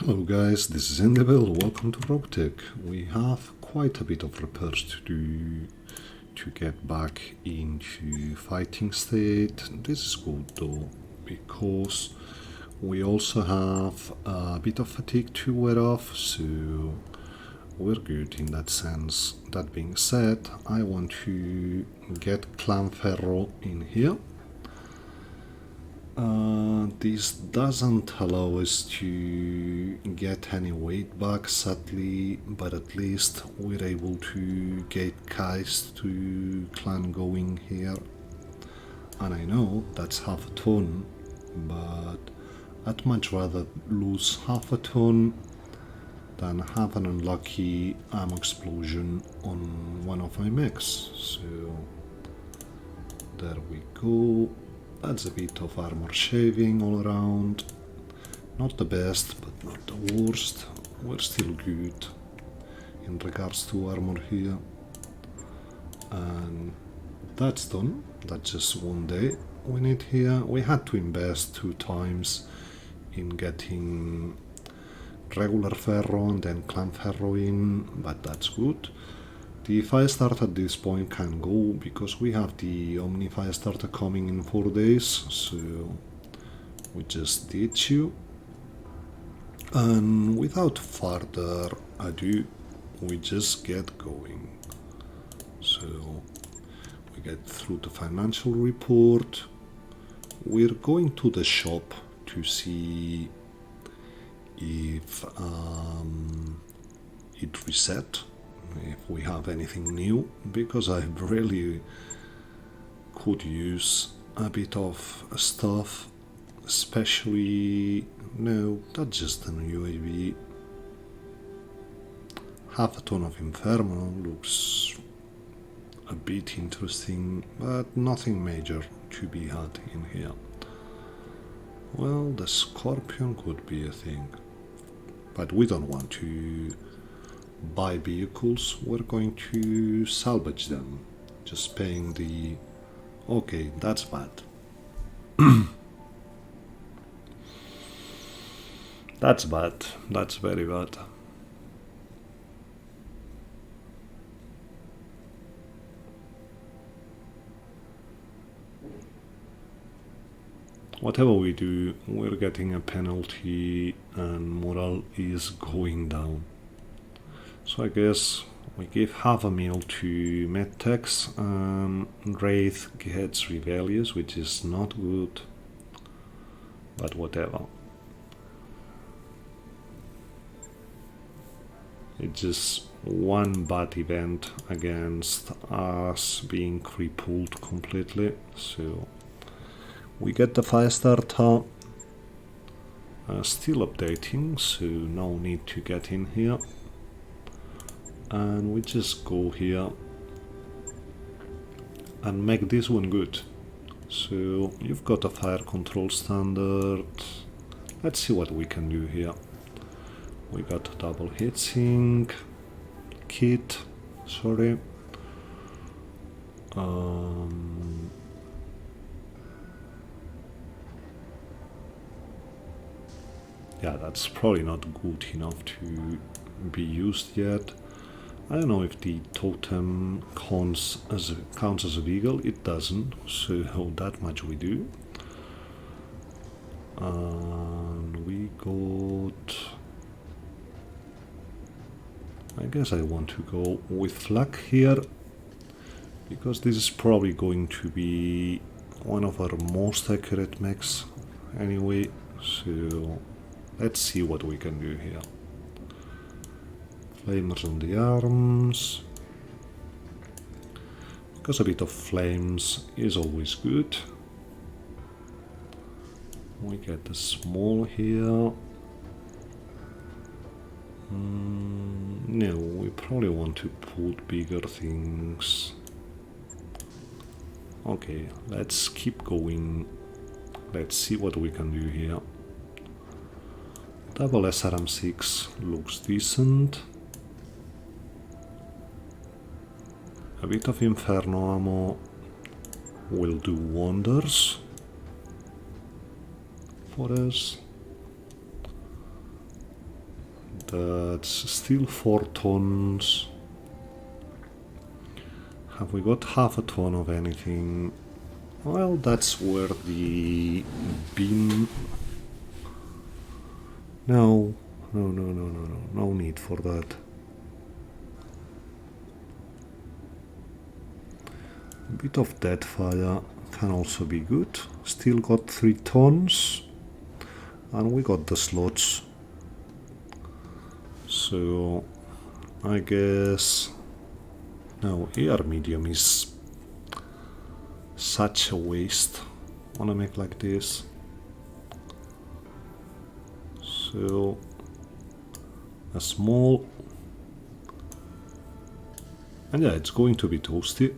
Hello guys, this is Indeville, welcome to Roguetech. We have quite a bit of repairs to do to get back into fighting state. This is good though, because we also have a bit of fatigue to wear off, so we're good in that sense. That being said, I want to get Clan Ferro in here. This doesn't allow us to get any weight back, sadly, but at least we're able to get Kais to clan going here. And I know that's half a ton, but I'd much rather lose half a ton than have an unlucky ammo explosion on one of my mechs. So there we go. That's a bit of armor shaving all around. Not the best, but not the worst. We're still good in regards to armor here. And that's done. That's just one day we need here. We had to invest 2 times in getting regular ferro and then clan ferro in, but that's good. The fire starter at this point can go because we have the Omni fire starter coming in 4 days, so we just ditch you. And without further ado, we just get going. So we get through the financial report. We're going to the shop to see if it reset. If we have anything new, because I really could use a bit of stuff, especially, no, that's just an UAV. Half a ton of Inferno looks a bit interesting, but nothing major to be had in here. Well, the Scorpion could be a thing, but we don't want to buy vehicles, we're going to salvage them, just paying the... okay, that's bad. That's bad, that's very bad. Whatever we do, we're getting a penalty and morale is going down. So I guess we give half a meal to medtechs, Wraith gets rebellious, which is not good, but whatever. It's just one bad event against us being crippled completely, so we get the fire starter, still updating, so no need to get in here. And we just go here and make this one good. So you've got a fire control standard. Let's see what we can do here. We got a double heatsink kit, sorry. Yeah, that's probably not good enough to be used yet. I don't know if the totem counts as a vehicle. It doesn't, so that much we do. And we got... I guess I want to go with flak here, because this is probably going to be one of our most accurate mechs anyway, so let's see what we can do here. Flamers on the arms, because a bit of flames is always good. We get the small here. No, we probably want to put bigger things. Okay, let's keep going. Let's see what we can do here. Double SRM6 looks decent. A bit of Inferno ammo will do wonders for us. That's still 4 tons. Have we got half a ton of anything? Well, that's where the bin... No, no need for that. A bit of dead fire can also be good. Still got 3 tons. And we got the slots. So, I guess... No, air medium is such a waste. Wanna make like this. So, a small... And yeah, it's going to be toasty.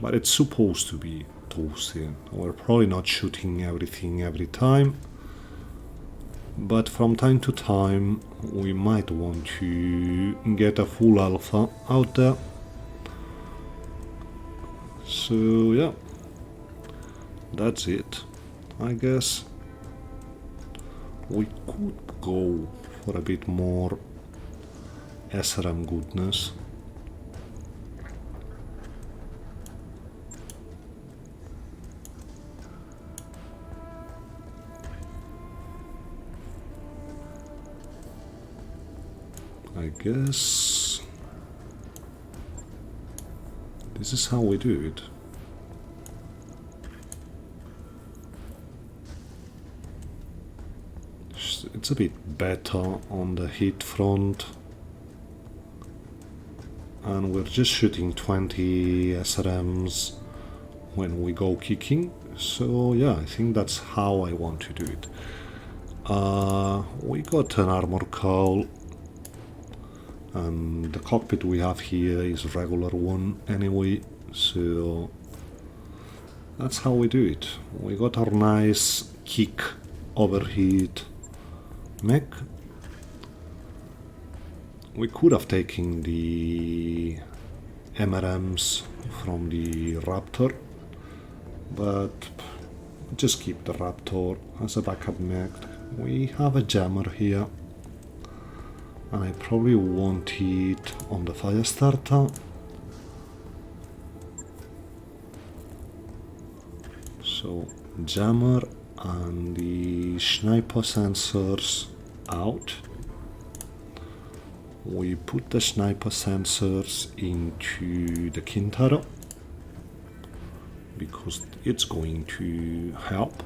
But it's supposed to be toasty. We're probably not shooting everything every time. But from time to time, we might want to get a full alpha out there. So yeah, that's it, I guess. We could go for a bit more SRM goodness. I guess this is how we do it. It's a bit better on the hit front. And we're just shooting 20 SRMs when we go kicking. So yeah, I think that's how I want to do it. We got an armor cowl. And the cockpit we have here is a regular one anyway, so that's how we do it. We got our nice kick overheat mech. We could have taken the MRMs from the Raptor, but just keep the Raptor as a backup mech. We have a jammer here. And I probably want it on the fire starter. So jammer and the sniper sensors out. We put the sniper sensors into the Kintaro because it's going to help.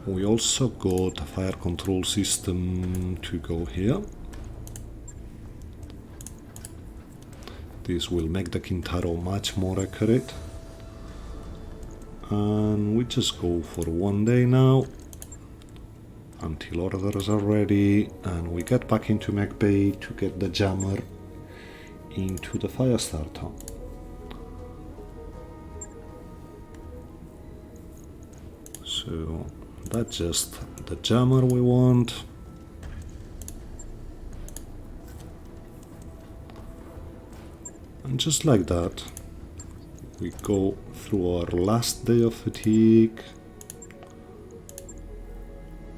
We also got a fire control system to go here. This will make the Kintaro much more accurate. And we just go for 1 day now until orders are ready and we get back into mech bay to get the jammer into the fire starter. So that's just the jammer we want. And just like that, we go through our last day of fatigue.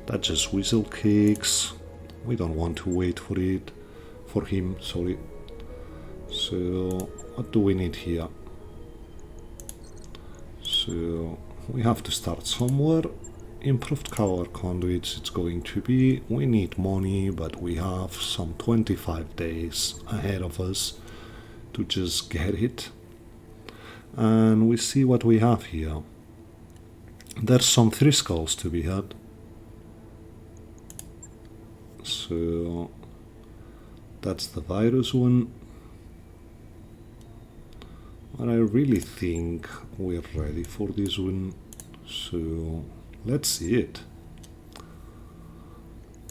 That just whistle kicks. We don't want to wait for it, for him, sorry. So what do we need here? So we have to start somewhere. Improved cover conduits it's going to be. We need money, but we have some 25 days ahead of us to just get it. And we see what we have here. There's some 3 skulls to be had. So that's the virus one. But I really think we're ready for this one. So let's see it.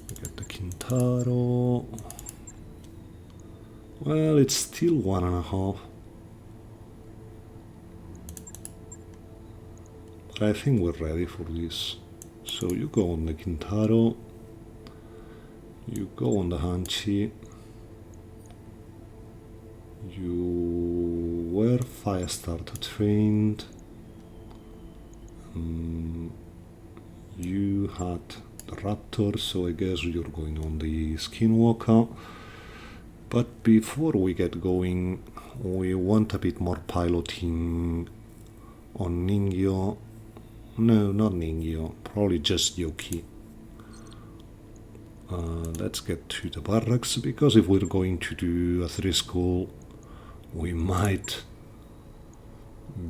We get the Kintaro. Well, it's still 1.5. But I think we're ready for this. So you go on the Kintaro. You go on the Hanchi. You were Firestarter trained. had the Raptor, so I guess you're going on the Skinwalker. But before we get going, we want a bit more piloting on Ningyo. No, not Ningyo, probably just Yuki. Let's get to the barracks, because if we're going to do a 3-school, we might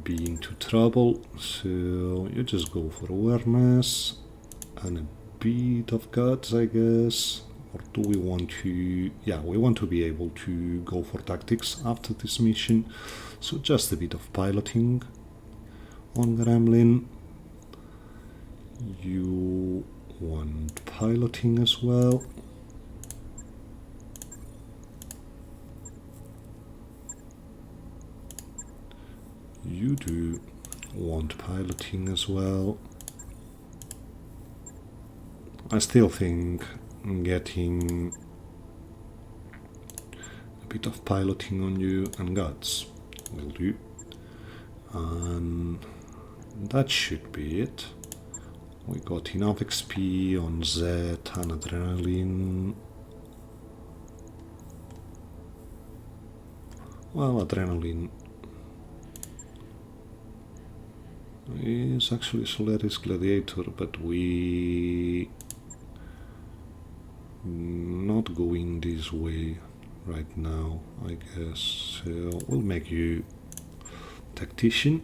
be into trouble. So you just go for awareness and a bit of guts, I guess. Or do we want to... yeah, we want to be able to go for tactics after this mission. So just a bit of piloting on Gremlin. You want piloting as well. You do want piloting as well. I still think getting a bit of piloting on you and guts will do. And that should be it. We got enough XP on Z and adrenaline. Well, adrenaline is actually Solaris Gladiator, but we not going this way right now, I guess. So we'll make you tactician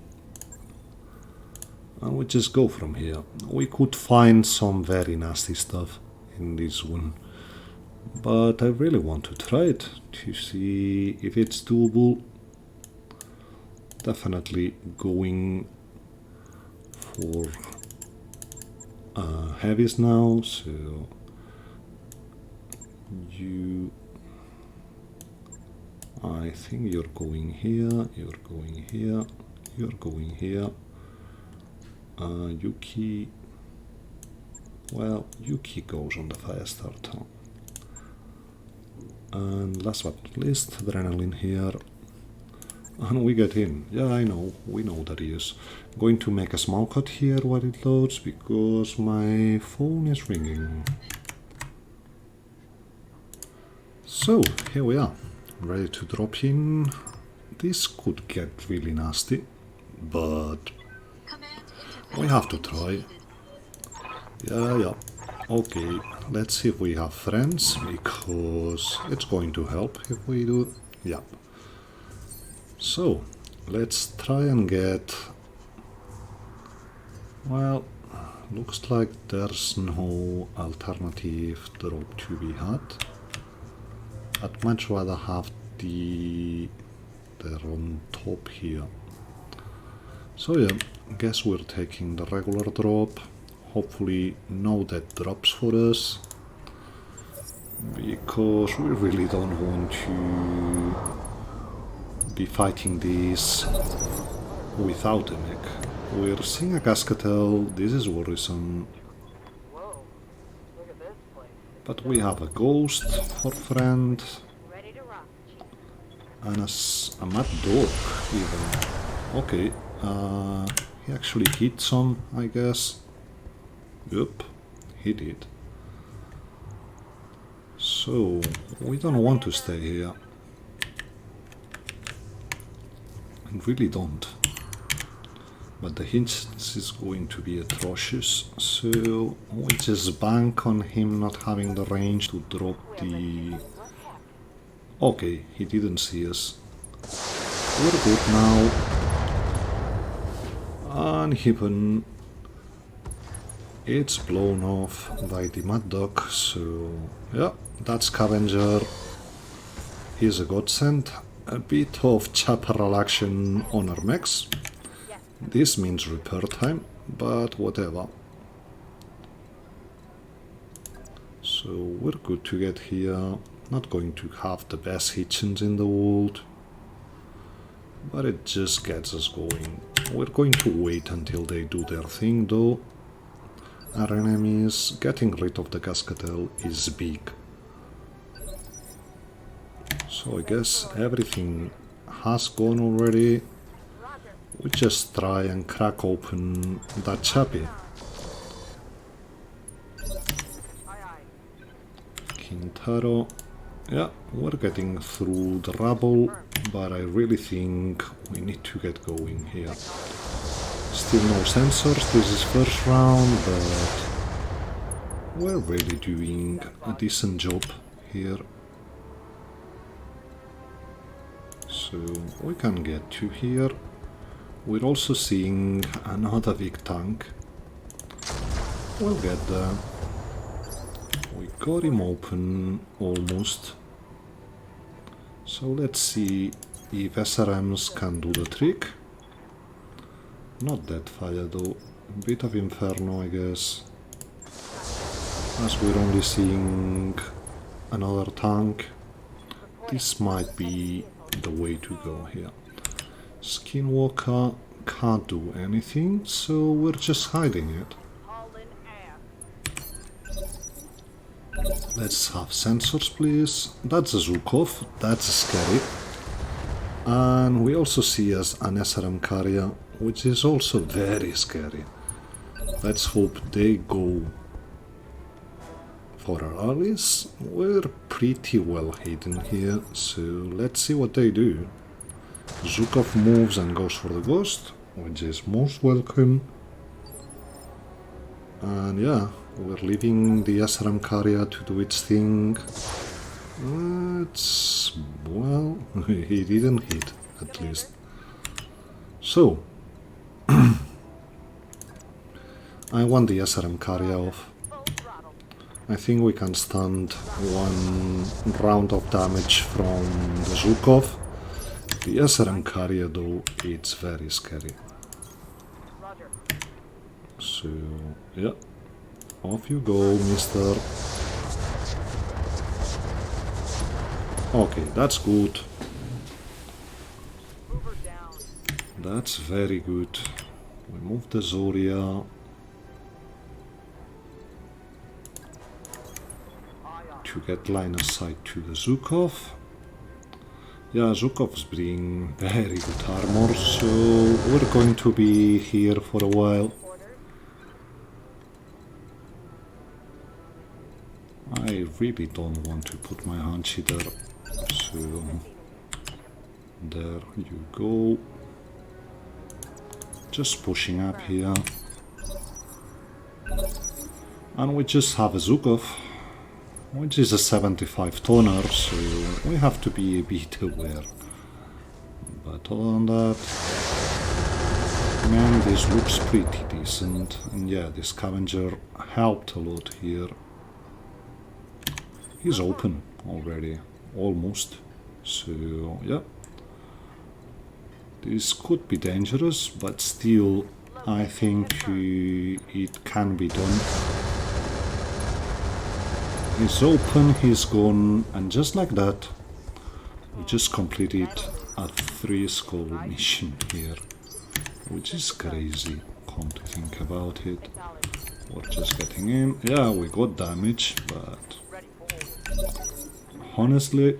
and we just go from here. We could find some very nasty stuff in this one, but I really want to try it to see if it's doable. Definitely going for heavies now, so you... I think you're going here, you're going here, you're going here. Yuki... well, Yuki goes on the fire starter. And last but not least, adrenaline here. And we get in. Yeah, I know, we know Darius. Going to make a small cut here while it loads, because my phone is ringing. So, here we are, ready to drop in. This could get really nasty, but we have to try. Yeah. Okay, let's see if we have friends, because it's going to help if we do. Yeah. So, let's try and get... well, looks like there's no alternative drop to be had. I'd much rather have they're on top here. So yeah, guess we're taking the regular drop. Hopefully no dead drops for us, because we really don't want to be fighting this without a mech. We're seeing a Cascatel, this is worrisome. But we have a ghost for friend. And a mad dog even. Okay, he actually hit some, I guess. Yup, he did. So, we don't want to stay here. I really don't. But the hint is going to be atrocious, so we just bank on him not having the range to drop the... okay, he didn't see us. We're good now. And even it's blown off by the Mad Dog, so yeah, that scavenger is a godsend. A bit of chaparral action on our mechs. This means repair time, but whatever. So we're good to get here. Not going to have the best hitchings in the world, but it just gets us going. We're going to wait until they do their thing though. Our enemies, getting rid of the Cascatel is big. So I guess everything has gone already. We just try and crack open that chappy. Kintaro. Yeah, we're getting through the rubble, but I really think we need to get going here. Still no sensors, this is first round, but we're really doing a decent job here. So we can get to here. We're also seeing another big tank. We'll get there. We got him open almost. So let's see if SRMs can do the trick. Not that fire though. A bit of Inferno, I guess. As we're only seeing another tank, this might be the way to go here. Skinwalker can't do anything, so we're just hiding it. Let's have sensors, please. That's a Zhukov, that's scary. And we also see as an SRM carrier, which is also very scary. Let's hope they go for our allies. We're pretty well hidden here, so let's see what they do. Zhukov moves and goes for the ghost, which is most welcome. And yeah, we're leaving the SRM carrier to do its thing. It's... well, he didn't hit, at least. So, I want the SRM carrier off. I think we can stand one round of damage from the Zhukov. The SRM carrier though, it's very scary. So, yeah, off you go, mister. Okay, that's good. That's very good. We move the Zoria. To get line of sight to the Zhukov. Yeah, Zhukov's bringing very good armor, so we're going to be here for a while. I really don't want to put my Hanchi there, so there you go. Just pushing up here. And we just have a Zhukov, which is a 75 tonner, so we have to be a bit aware. But other than that, man, this looks pretty decent. And yeah, this scavenger helped a lot here. He's open already, almost. So yeah, this could be dangerous, but still I think it can be done. He's open, he's gone, and just like that, we just completed a 3-skull mission here, which is crazy, come to think about it. We're just getting in. Yeah, we got damage, but honestly,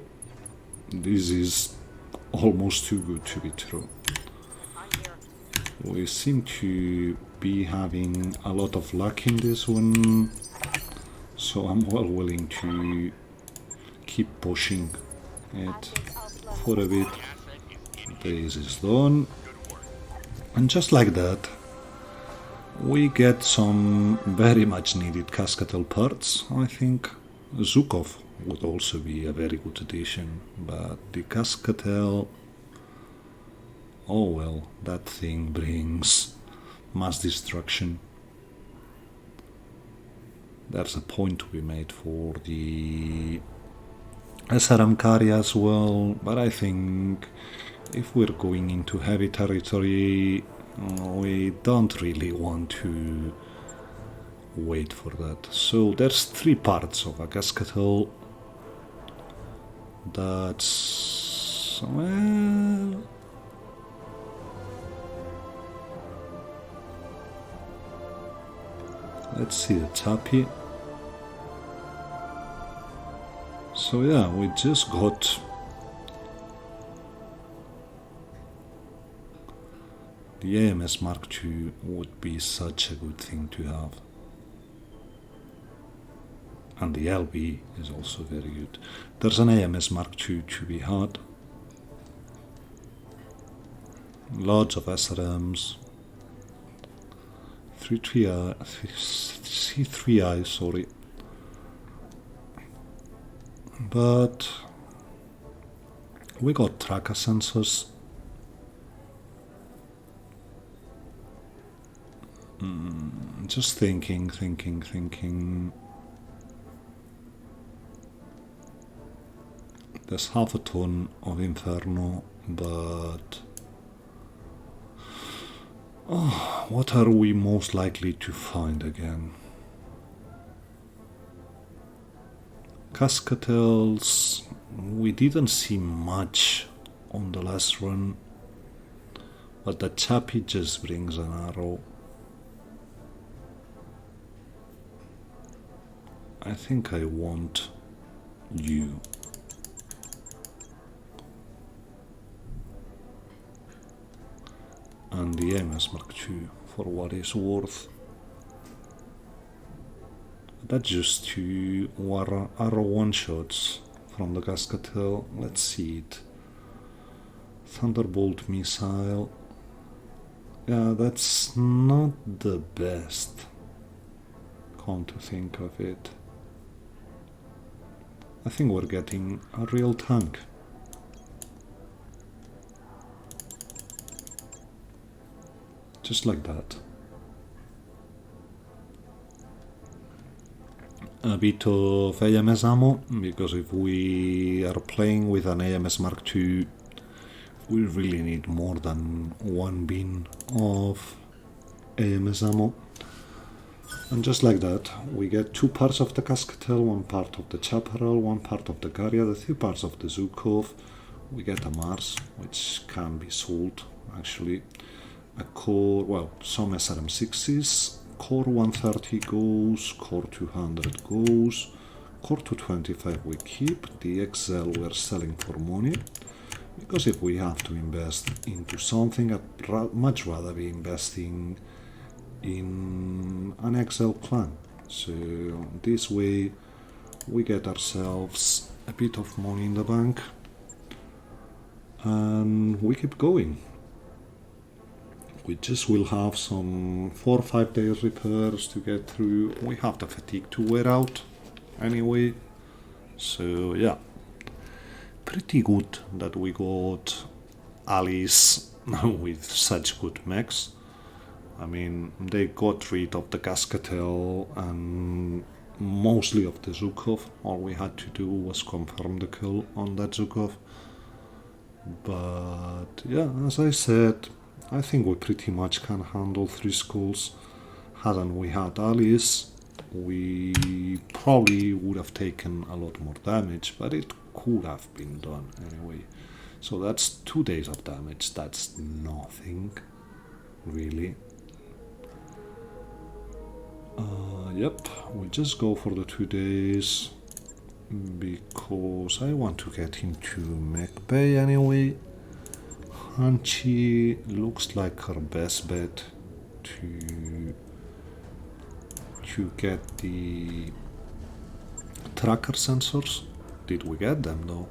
this is almost too good to be true. We seem to be having a lot of luck in this one. So I'm well willing to keep pushing it for a bit. This is done. And just like that, we get some very much needed Cascatel parts, I think. Zhukov would also be a very good addition, but the Cascatel... oh well, that thing brings mass destruction. There's a point to be made for the SRM carry as well, but I think if we're going into heavy territory, we don't really want to wait for that. So there's 3 parts of a Cascatel. That's... well... let's see the Tapi. So yeah, we just got the AMS Mark II would be such a good thing to have. And the LB is also very good. There's an AMS Mark II to be had. Lots of SRMs. C3I, sorry. But we got tracker sensors. Just thinking. There's half a ton of Inferno, but what are we most likely to find again? Cascatels, we didn't see much on the last run, but the chappy just brings an arrow. I think I want you. And the MS Mark II for what it's worth. That's just 2 arrow one-shots from the Cascatel. Let's see it. Thunderbolt missile. Yeah, that's not the best. Come to think of it. I think we're getting a real tank. Just like that. A bit of AMS ammo, because if we are playing with an AMS Mark II, we really need more than 1 bin of AMS ammo. And just like that, we get 2 parts of the Cascatel, 1 part of the Chaparral, 1 part of the Garya, the 3 parts of the Zhukov. We get a Mars, which can be sold, actually. A core, well, some SRM6s, core 130 goes, core 200 goes, core 225 we keep, the XL we're selling for money, because if we have to invest into something, I'd much rather be investing in an XL clan. So this way we get ourselves a bit of money in the bank and we keep going. We just will have some 4 or 5 days repairs to get through. We have the fatigue to wear out anyway. So yeah, pretty good that we got allies with such good mechs. I mean, they got rid of the Cascatel and mostly of the Zhukov. All we had to do was confirm the kill on that Zhukov. But yeah, as I said, I think we pretty much can handle 3 skulls. Hadn't we had allies, we probably would have taken a lot more damage, but it could have been done anyway. So that's 2 days of damage, that's nothing, really. Yep, we just go for the 2 days, because I want to get into Mech Bay anyway. Hanchi looks like her best bet to get the tracker sensors. Did we get them though?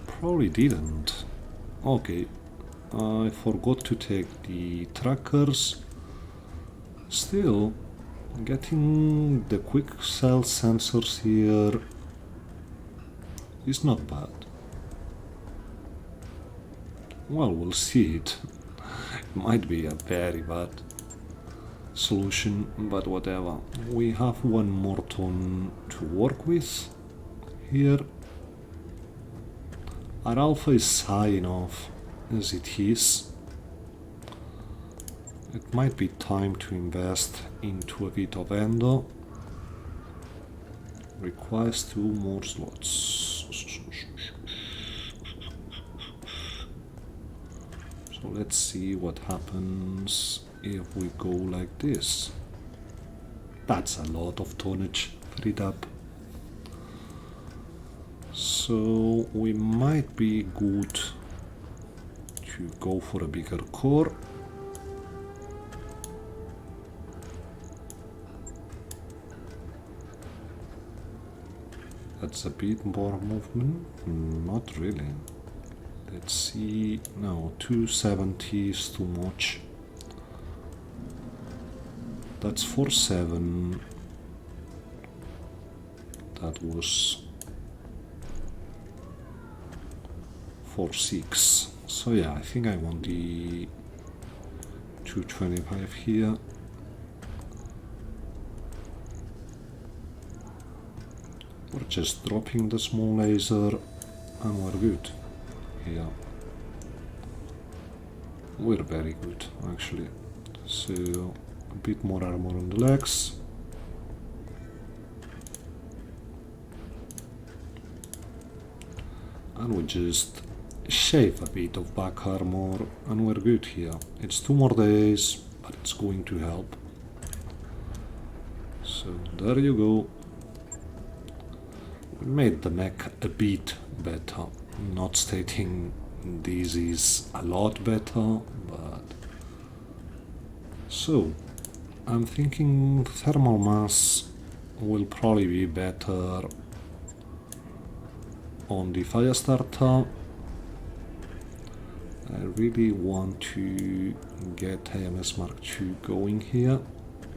Probably didn't. Okay, I forgot to take the trackers. Still, getting the quick cell sensors here is not bad. Well, we'll see it. It might be a very bad solution, but whatever. We have 1 more ton to work with here. Our alpha is high enough as it is. It might be time to invest into a bit of endo. Requires 2 more slots. So let's see what happens if we go like this. That's a lot of tonnage freed up. So we might be good to go for a bigger core. That's a bit more movement. Not really. Let's see. No, 270 is too much. That's 4-7. That was 4-6. So yeah, I think I want the 225 here. We're just dropping the small laser and we're good. Yeah. We're very good, actually. So, a bit more armor on the legs. And we just shave a bit of back armor and we're good here. It's 2 more days, but it's going to help. So, there you go. Made the neck a bit better. Not stating this is a lot better, but... So, I'm thinking thermal mass will probably be better on the fire starter. I really want to get AMS Mark II going here,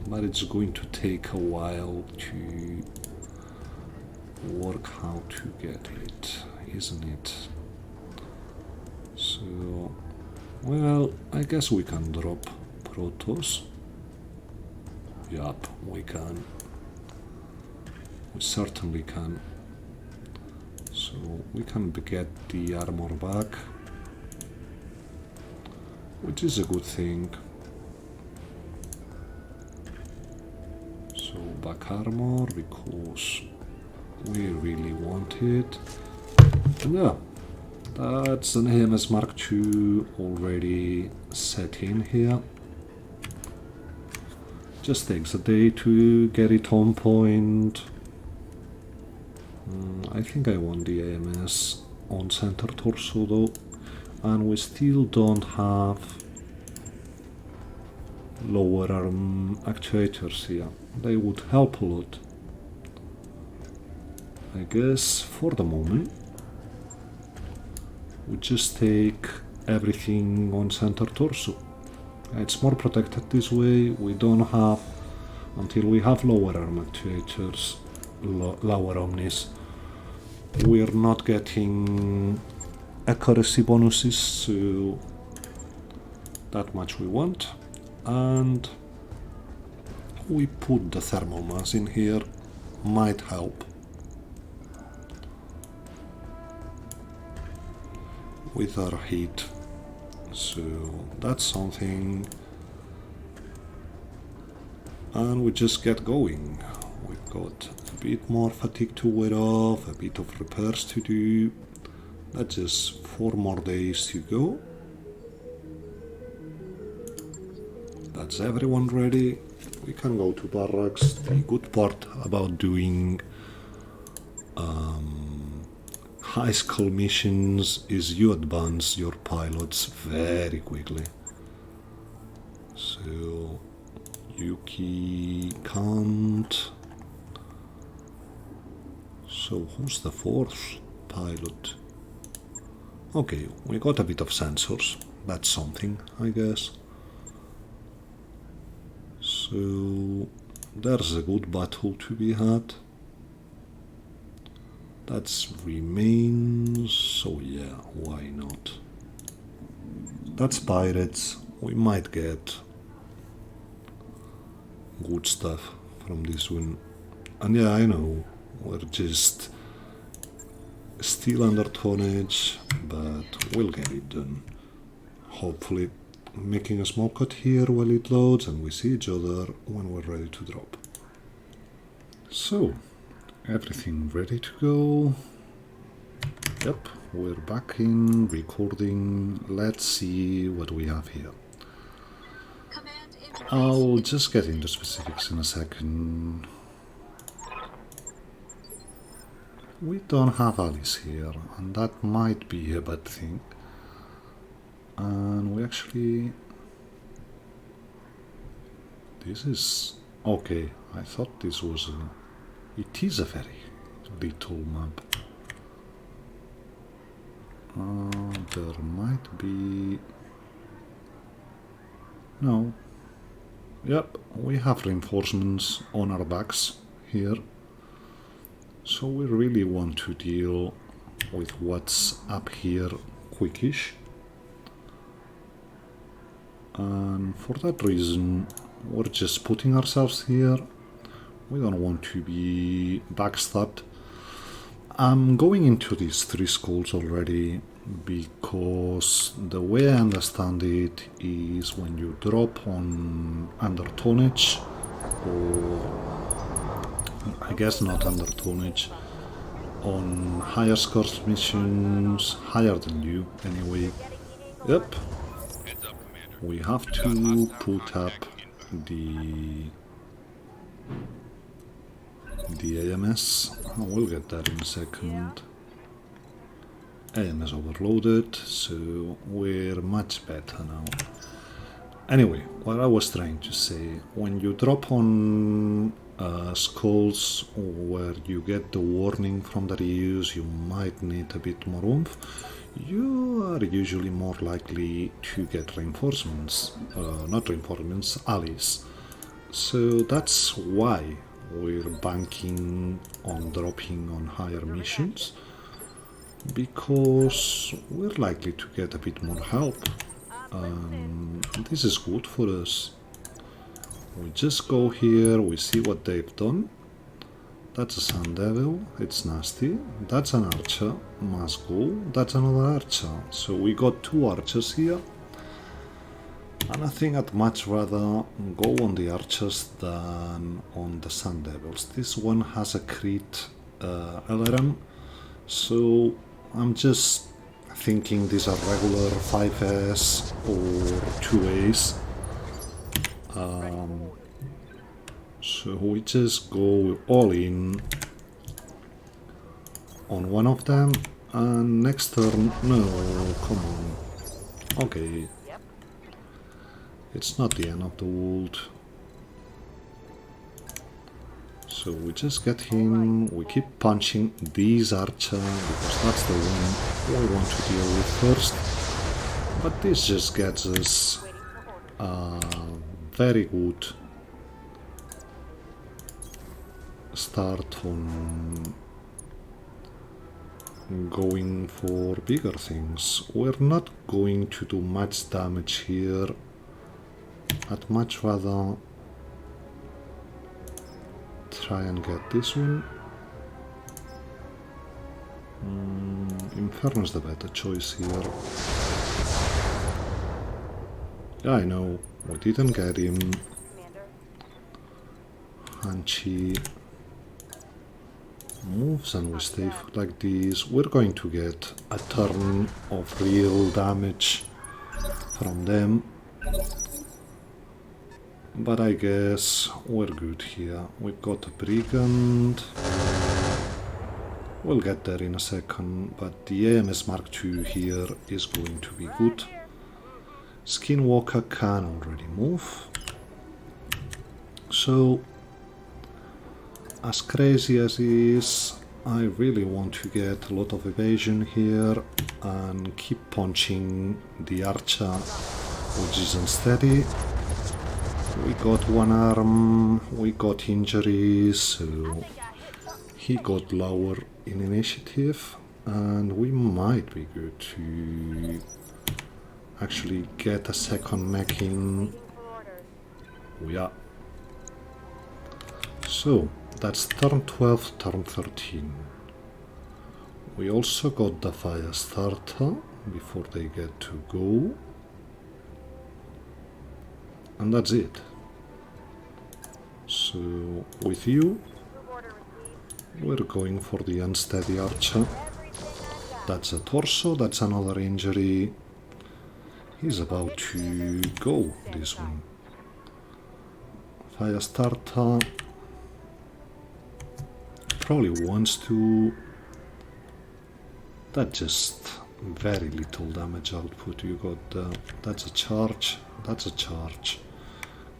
but it's going to take a while to work how to get it, isn't it? So, well, I guess we can drop Protoss. Yup, we can. We certainly can. So, we can get the armor back, which is a good thing. So, back armor, because we really want it. Yeah, that's an AMS Mark II already set in here. Just takes a day to get it on point. I think I want the AMS on center torso though, and we still don't have lower arm actuators here. They would help a lot. I guess for the moment we just take everything on center torso. It's more protected this way. We don't have, until we have lower arm actuators, lower omnis, we're not getting accuracy bonuses, so that much we want. And we put the thermal mass in here, might help with our heat. So that's something, and we just get going. We've got a bit more fatigue to wear off, a bit of repairs to do. That's just 4 more days to go. That's everyone ready. We can go to barracks. The good part about doing high school missions is you advance your pilots very quickly. So Yuki can't. So who's the 4th pilot? Okay, we got a bit of sensors. That's something, I guess. So there's a good battle to be had. That's remains, so yeah, why not? That's pirates. We might get good stuff from this one. And yeah, I know, we're just still under tonnage, but we'll get it done. Hopefully, making a small cut here while it loads and we see each other when we're ready to drop. So, everything ready to go. Yep, we're back in recording. Let's see what we have here. I'll just get into specifics in a second. We don't have Alice here, and that might be a bad thing. And we actually... This is... Okay, I thought this was a... It is a ferry. little map. There might be... No. Yep, we have reinforcements on our backs here. So we really want to deal with what's up here quickish. And for that reason, we're just putting ourselves here. We don't want to be backstabbed. I'm going into these 3 schools already because the way I understand it is when you drop on under tonnage, or I guess not under tonnage, on higher scores missions, higher than you anyway. Yep, we have to put up the AMS. We'll get that in a second. AMS overloaded, so we're much better now. Anyway, what I was trying to say, when you drop on skulls where you get the warning from Darius, you might need a bit more oomph, you are usually more likely to get reinforcements, not reinforcements, allies. So that's why we're banking on dropping on higher missions, because we're likely to get a bit more help. This is good for us. We just go here, we see what they've done. That's a Sun Devil, it's nasty. That's an Archer, must go. That's another Archer. So we got 2 Archers here. And I think I'd much rather go on the Archers than on the Sun Devils. This one has a crit LRM, so I'm just thinking these are regular 5S or 2As. So we just go all in on one of them, and next turn, no, come on, okay, it's not the end of the world. So we just get him, we keep punching these Archer, because that's the one we want to deal with first. But this just gets us a very good start on going for bigger things. We're not going to do much damage here. I'd much rather try and get this one. Inferno is the better choice here. Yeah, I know, we didn't get him. Hanchi moves and we stay like this. We're going to get a turn of real damage from them. But I guess we're good here. We've got a Brigand. We'll get there in a second, but the AMS Mark II here is going to be good. Skinwalker can already move. So, as crazy as it is, I really want to get a lot of evasion here and keep punching the Archer, which is unsteady. We got one arm, we got injuries, so he got lower in initiative, and we might be good to actually get a second mech in. We are. So, that's turn 12, turn 13. We also got the fire starter before they get to go. And that's it. So, with you, we're going for the unsteady Archer. That's a torso, that's another injury. He's about to go, this one. Fire starter. Probably wants to. That's just very little damage output. You got that's a charge, that's a charge.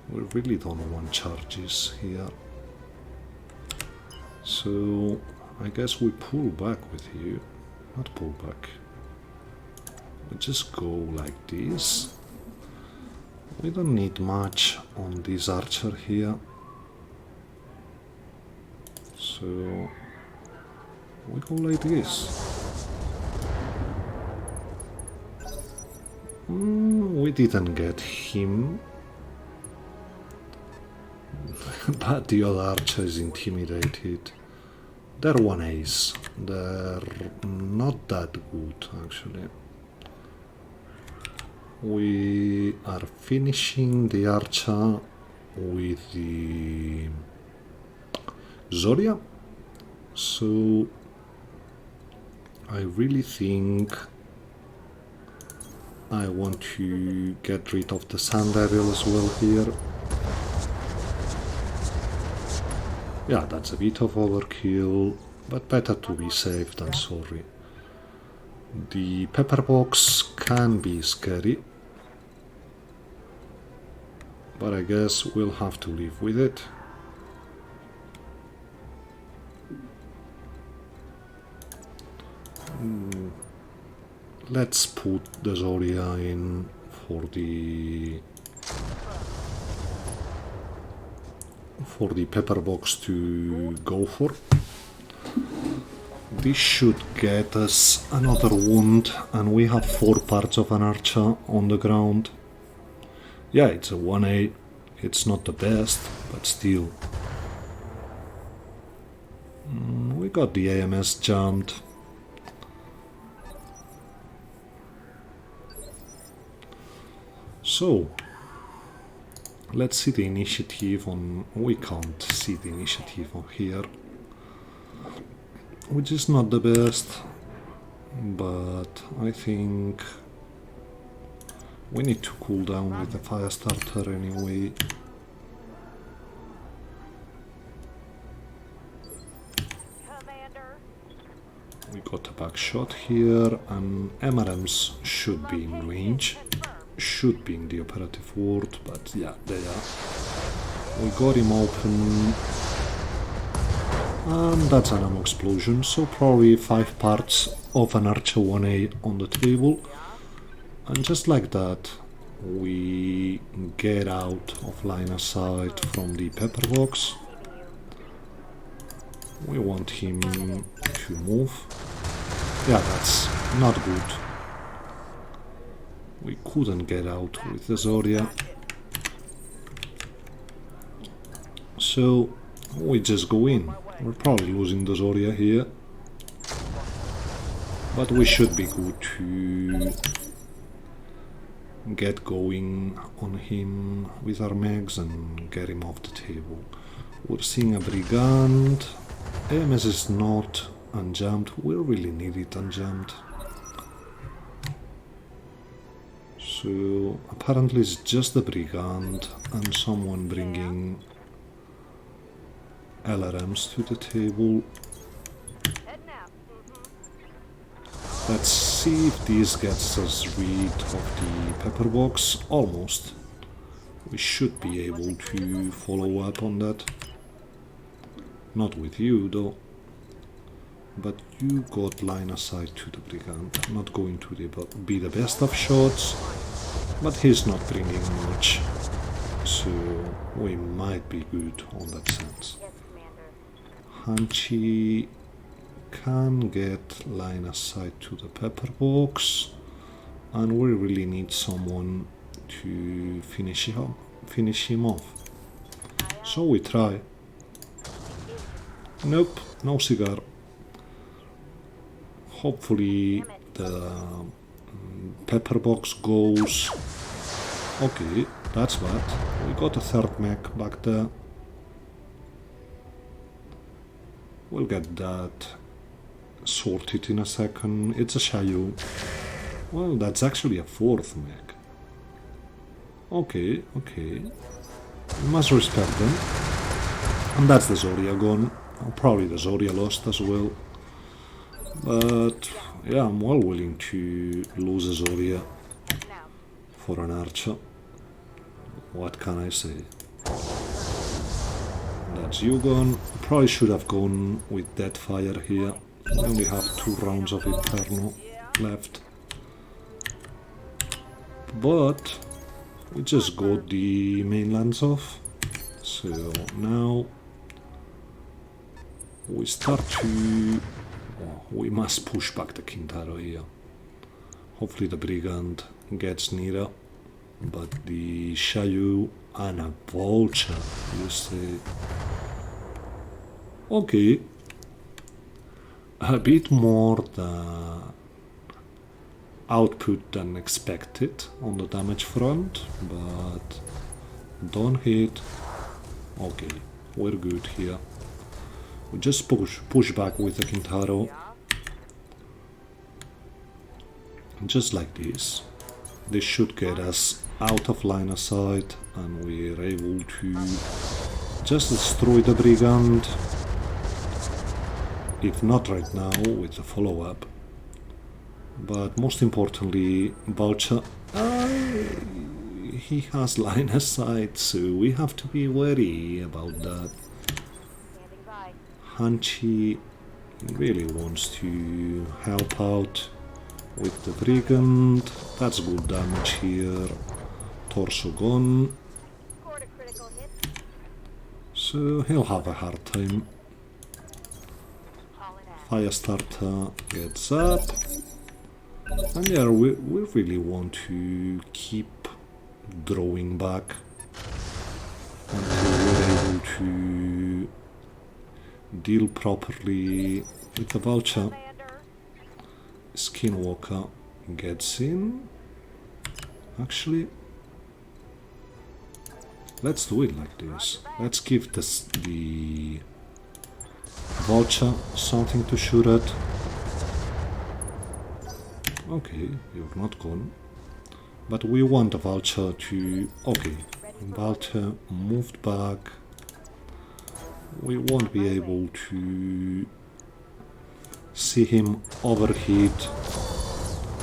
We really don't want charges here. So I guess we pull back with you. Not pull back. We just go like this. We don't need much on this archer here. So we go like this. We didn't get him. But the other archer is intimidated. They're 1 ace. They're not that good, actually. We are finishing the archer with the Zoria. So I really think I want to get rid of the sand aerial as well here. Yeah, that's a bit of overkill, but better to be safe than sorry. The pepper box can be scary, but I guess we'll have to live with it. Let's put the Zoria in for the pepper box to go for. This should get us another wound, and we have 4 parts of an archer on the ground. Yeah, it's a 1A. It's not the best, but still. We got the AMS jumped. So, let's see the initiative on... We can't see the initiative on here, which is not the best, but I think we need to cool down with the fire starter anyway. We got a back shot here, and MRMs should be in range. Should be in the operative ward, but yeah, they are. We got him open, and that's an ammo explosion, so probably 5 parts of an Archer 1A on the table, and just like that we get out of line of sight from the pepper box. We want him to move. Yeah, that's not good. We couldn't get out with the Zoria, so we just go in. We're probably losing the Zoria here, but we should be good to get going on him with our mags and get him off the table. We're seeing a Brigand. AMS is not unjammed. We really need it unjammed. So apparently it's just the Brigand and someone bringing LRMs to the table. Let's see if this gets us rid of the pepper box. Almost. We should be able to follow up on that. Not with you though. But you got line of sight to the Brigand. Not going to be the best of shots, but he's not bringing much, so we might be good on that sense. Hanchi can get line of sight to the pepper box, and we really need someone to finish him off. So we try. Nope, no cigar. Hopefully the pepper box goes. Okay, that's bad. We got a third mech back there. We'll get that sorted in a second. It's a Shayu. Well, that's actually a 4th mech. Okay, okay. We must respect them. And that's the Zoria gone. Probably the Zoria lost as well. But yeah, I'm well willing to lose a Zoria for an archer. What can I say? That's you gone. Probably should have gone with Deadfire here. We only have 2 rounds of Inferno left. But we just got the mainlands off. So now we start to... Oh, we must push back the Kintaro here. Hopefully the Brigand gets nearer. But the Shayu and a Vulture, you see. Okay. A bit more the output than expected on the damage front, but don't hit. Okay, we're good here. We just push back with the Kintaro. Just like this. This should get us out of line of sight and we're able to just destroy the Brigand. If not right now, with the follow-up. But most importantly, Vulture, he has line of sight, so we have to be wary about that. Hanchi really wants to help out with the Brigand. That's good damage here. Torso gone. So he'll have a hard time. Firestarter gets up. And yeah, we really want to keep drawing back until we're able to deal properly with the Vulture. Skinwalker gets in. Actually, let's do it like this. Let's give the Vulture something to shoot at. Okay, you're not gone. But we want the Vulture to... Okay, Vulture moved back. We won't be able to see him overheat.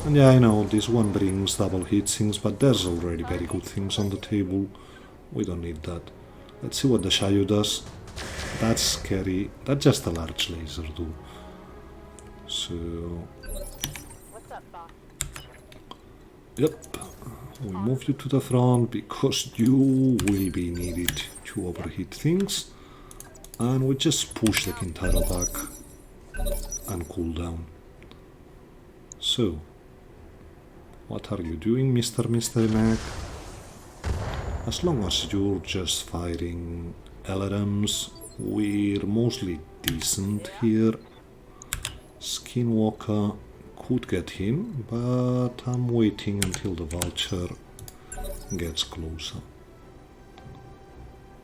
And yeah, I know this one brings double hit things, but there's already very good things on the table. We don't need that. Let's see what the Shayu does. That's scary. That's just a large laser, though. So... Yep. We move you to the front because you will be needed to overheat things. And we just push the Kintaro back and cool down. So, what are you doing, Mr. Mac? As long as you're just firing LRMs, we're mostly decent here. Skinwalker could get him, but I'm waiting until the Vulture gets closer.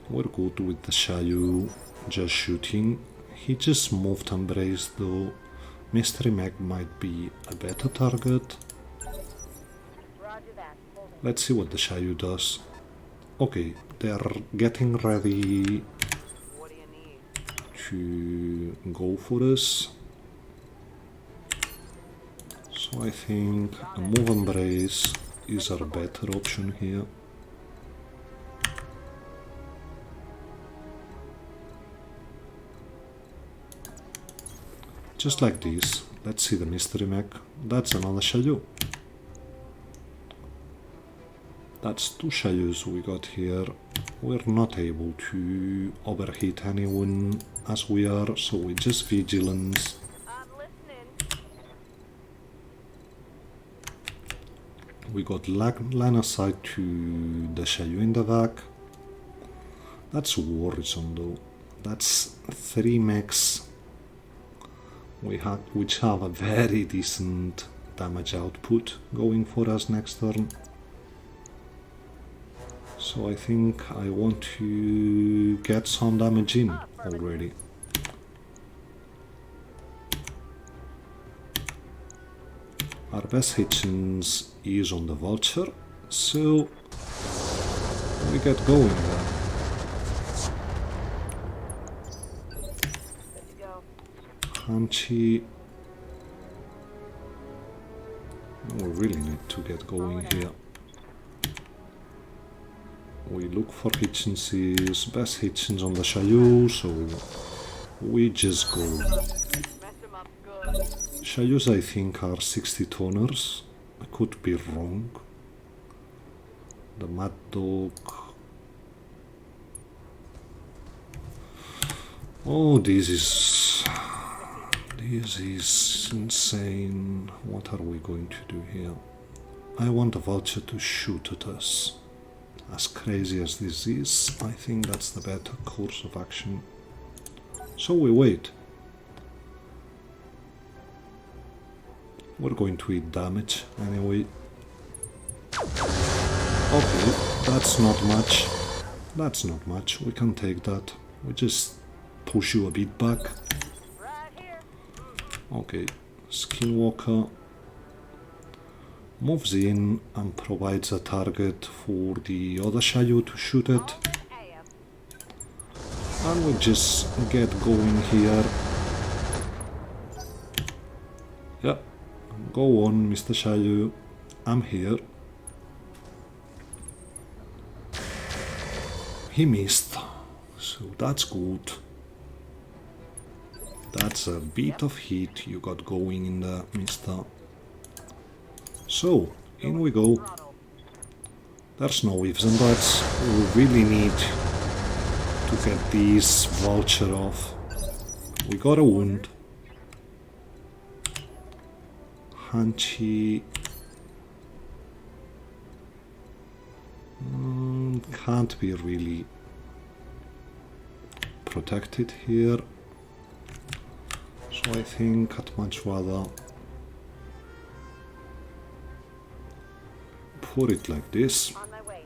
We're good with the Shayu just shooting. He just moved Embrace though. Mystery Mag might be a better target. Let's see what the Shayu does. Okay, they're getting ready to go for us. So I think a move Embrace is our better option here. Just like this. Let's see the Mystery Mech. That's another Shayu. That's 2 Shayus we got here. We're not able to overheat anyone as we are, so we just Vigilance. We got line of sight to the Shayu in the back. That's worrisome though. That's 3 mechs which have a very decent damage output going for us next turn. So I think I want to get some damage in already. Our best hit chance is on the Vulture, so we get going there. Hanchi. We really need to get going here. We look for hitchinses, best hitchins on the Shayu, so we just go. Shayus I think are 60 toners, I could be wrong. The Mad Dog. Oh, this is insane. What are we going to do here? I want a vulture to shoot at us. As crazy as this is, I think that's the better course of action. So we wait. We're going to eat damage anyway. Okay, that's not much. That's not much. We can take that. We just push you a bit back. Okay, Skinwalker moves in and provides a target for the other Shayu to shoot at. And we just get going here. Yeah, go on, Mr. Shayu. I'm here. He missed, so that's good. That's a bit of heat you got going in there, mister. So, in we go. There's no ifs and buts. We really need to get this vulture off. We got a wound. Hanchi can't be really protected here. So I think I'd much rather put it like this.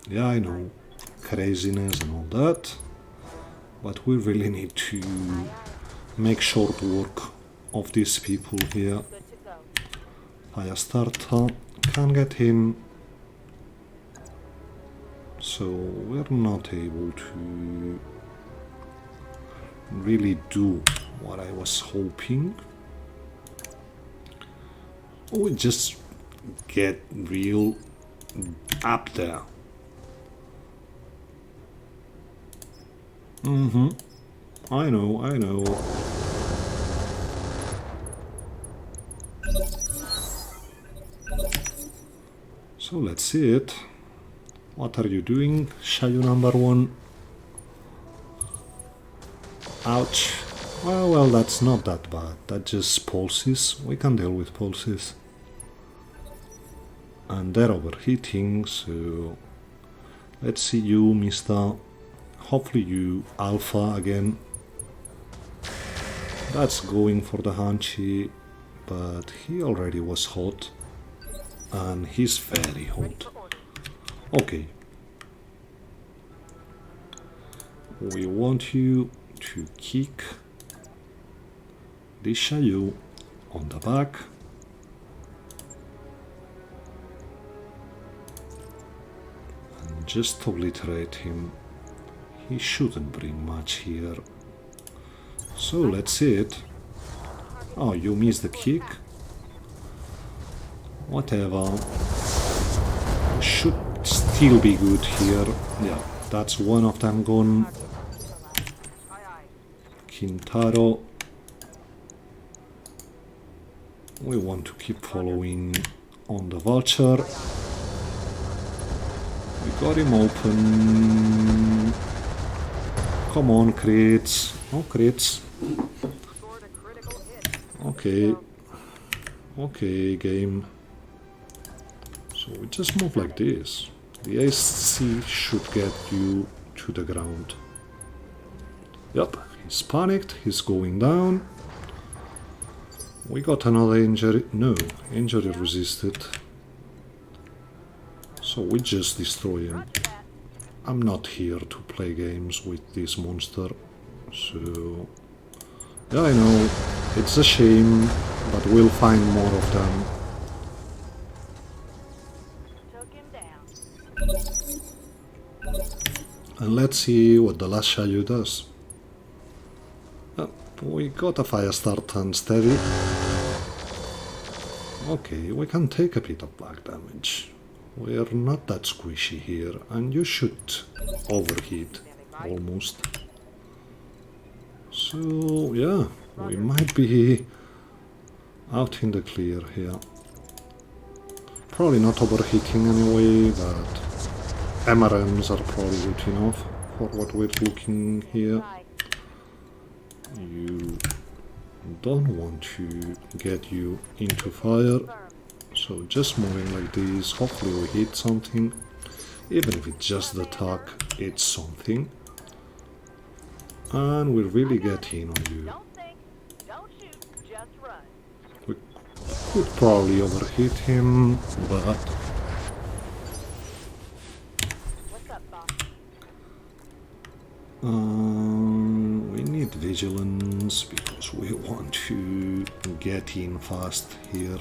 Yeah, I know, craziness and all that, but we really need to make short work of these people here. Fire starter can get in, so we're not able to really do what I was hoping. We just get real up there. I know. So let's see it. What are you doing, Shayu number 1? Ouch. Well, that's not that bad. That just pulses. We can deal with pulses. And they're overheating, so let's see you, mister. Hopefully you alpha again. That's going for the Hanchi, but he already was hot. And he's very hot. Okay. We want you to kick this Shayu on the back. And just obliterate him. He shouldn't bring much here. So let's see it. Oh, you missed the kick? Whatever. Should still be good here. Yeah, that's one of them gone. Kintaro. We want to keep following on the vulture. We got him open. Come on, crits. Oh, crits. Okay. Okay, game. So we just move like this. The AC should get you to the ground. Yep, he's panicked, he's going down. We got another injury. No, injury resisted. So we just destroy him. I'm not here to play games with this monster. So yeah, I know, it's a shame, but we'll find more of them. And let's see what the last Shayu does. We got a fire start and steady. Okay, we can take a bit of black damage. We're not that squishy here, and you should overheat almost. So yeah, we might be out in the clear here. Probably not overheating anyway, but MRMs are probably good enough for what we're looking here. You don't want to get you into fire, so just moving like this, hopefully we hit something. Even if it's just the tuck, it's something. And we really get in on you. We could probably overhit him, but we need vigilance because we want to get in fast here.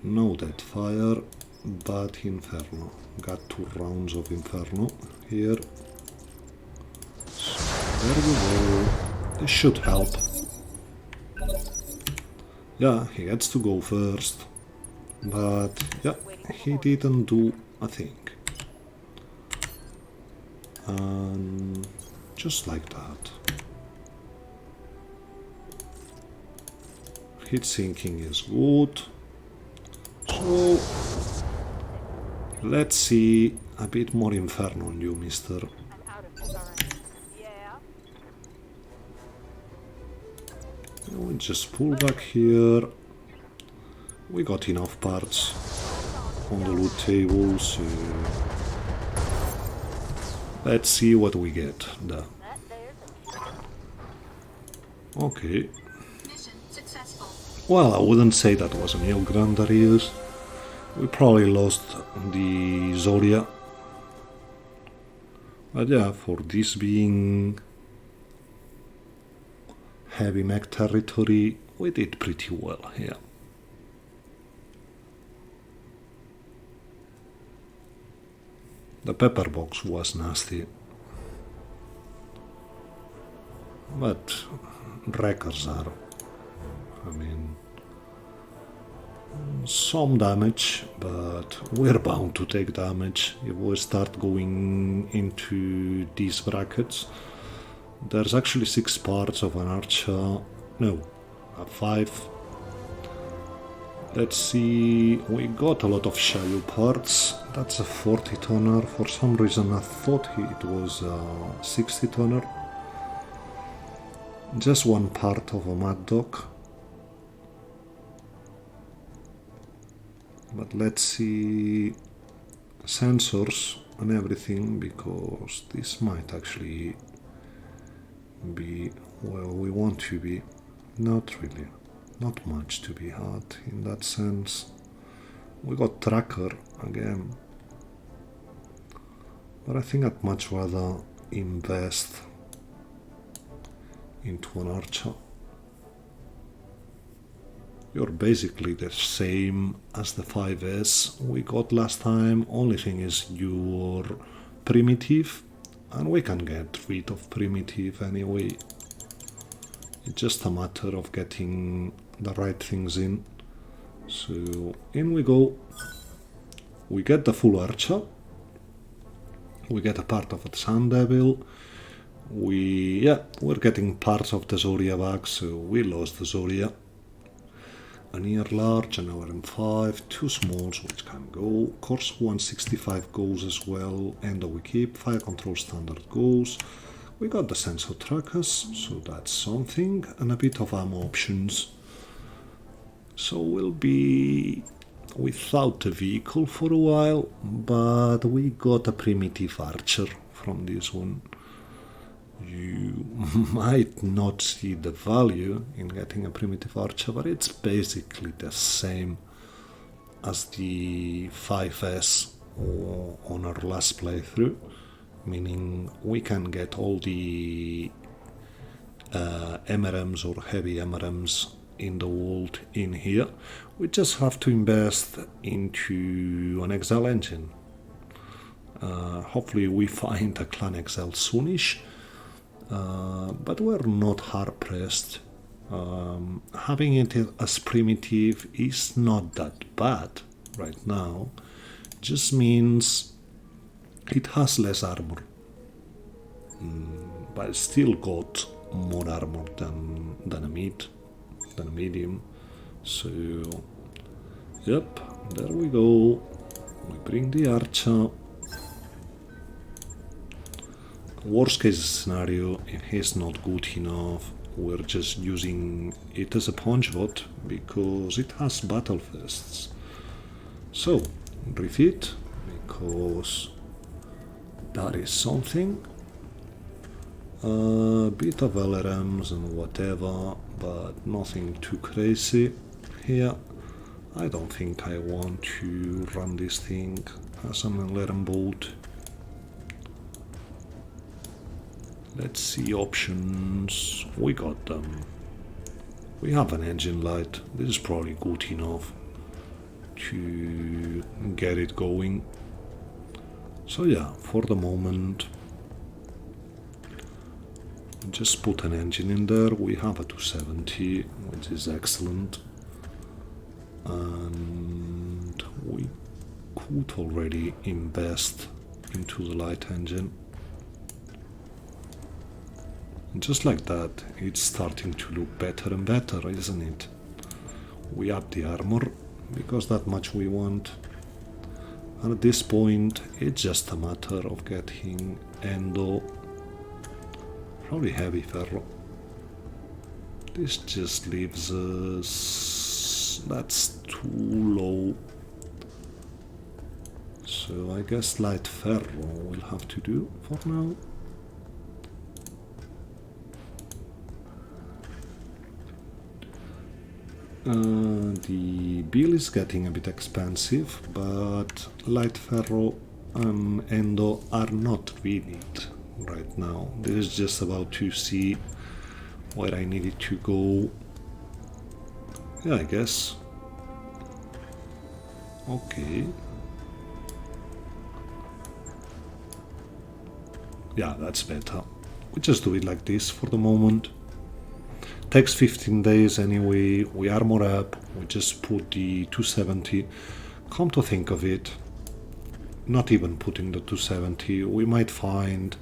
No dead fire, but Inferno. Got 2 rounds of Inferno here. So there we go. This should help. Yeah, he gets to go first. But yeah, he didn't do a thing. And just like that. Hit sinking is good. So let's see a bit more Inferno on you, mister. We'll just pull back here. We got enough parts on the loot table, so let's see what we get there. Okay. Well, I wouldn't say that was a nail gun, Darius. We probably lost the Zoria. But yeah, for this being heavy mech territory, we did pretty well here. The pepper box was nasty. But wreckers are, I mean, some damage, but we're bound to take damage if we start going into these brackets. There's actually 6 parts of an archer, no, 5. Let's see, we got a lot of shallow parts. That's a 40 tonner. For some reason I thought it was a 60 tonner. Just 1 part of a mad dog. But let's see sensors and everything, because this might actually be where we want to be. Not really. Not much to be had in that sense. We got tracker again. But I think I'd much rather invest into an archer. You're basically the same as the 5S we got last time. Only thing is you're primitive, and we can get rid of primitive anyway. It's just a matter of getting the right things in. So in we go. We get the full archer. We get a part of the Sun Devil. We're getting parts of the Zoria back, so we lost the Zoria. A near large, an RM5, 2 smalls which can go, course 165 goes as well, and we keep, fire control standard goes. We got the sensor trackers, so that's something, and a bit of ammo options. So we'll be without the vehicle for a while, but we got a primitive archer from this one. You might not see the value in getting a primitive archer, but it's basically the same as the 5S on our last playthrough, meaning we can get all the MRMs or heavy MRMs in the world in here. We just have to invest into an Excel engine. Hopefully we find a Clan Excel soonish. But we're not hard pressed. Having it as primitive is not that bad, right now just means it has less armor, but it still got more armor than a medium. So yep, there we go. We bring the archer. Worst case scenario, if he's not good enough, we're just using it as a punch bot because it has battle fists. So refit, because that is something. A bit of LRMs and whatever, but nothing too crazy here. I don't think I want to run this thing as an LRM bolt. Let's see options. We got them. We have an engine light. This is probably good enough to get it going. So yeah, for the moment, just put an engine in there. We have a 270, which is excellent. And we could already invest into the light engine. Just like that, it's starting to look better and better, isn't it? We up the armor, because that much we want. And at this point, it's just a matter of getting endo, probably heavy ferro. This just leaves us... that's too low. So I guess light ferro will have to do for now. The bill is getting a bit expensive, but light ferro and endo are not really it right now. This is just about to see where I need it to go. Yeah, I guess. Okay. Yeah, that's better. We just do it like this for the moment. Takes 15 days anyway. We armor up. We just put the 270. Come to think of it, not even putting the 270, we might find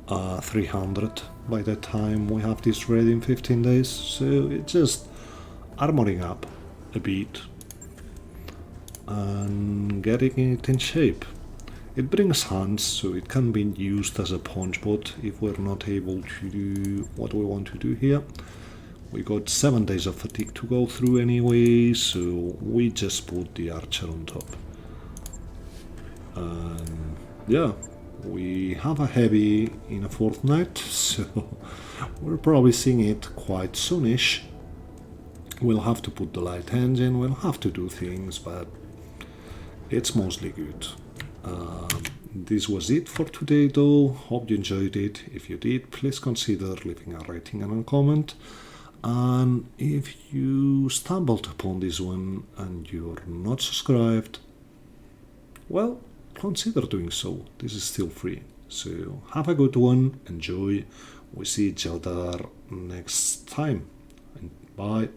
300 by the time we have this ready in 15 days. So it's just armoring up a bit and getting it in shape. It brings hands, so it can be used as a punch bot if we're not able to do what we want to do here. We got 7 days of fatigue to go through anyway, so we just put the archer on top. And yeah, we have a heavy in a fortnight, so we're probably seeing it quite soonish. We'll have to put the light engine, we'll have to do things, but it's mostly good. This was it for today though. Hope you enjoyed it. If you did, please consider leaving a rating and a comment. And if you stumbled upon this one and you're not subscribed, well, consider doing so. This is still free. So have a good one, enjoy. We see each other next time. And bye.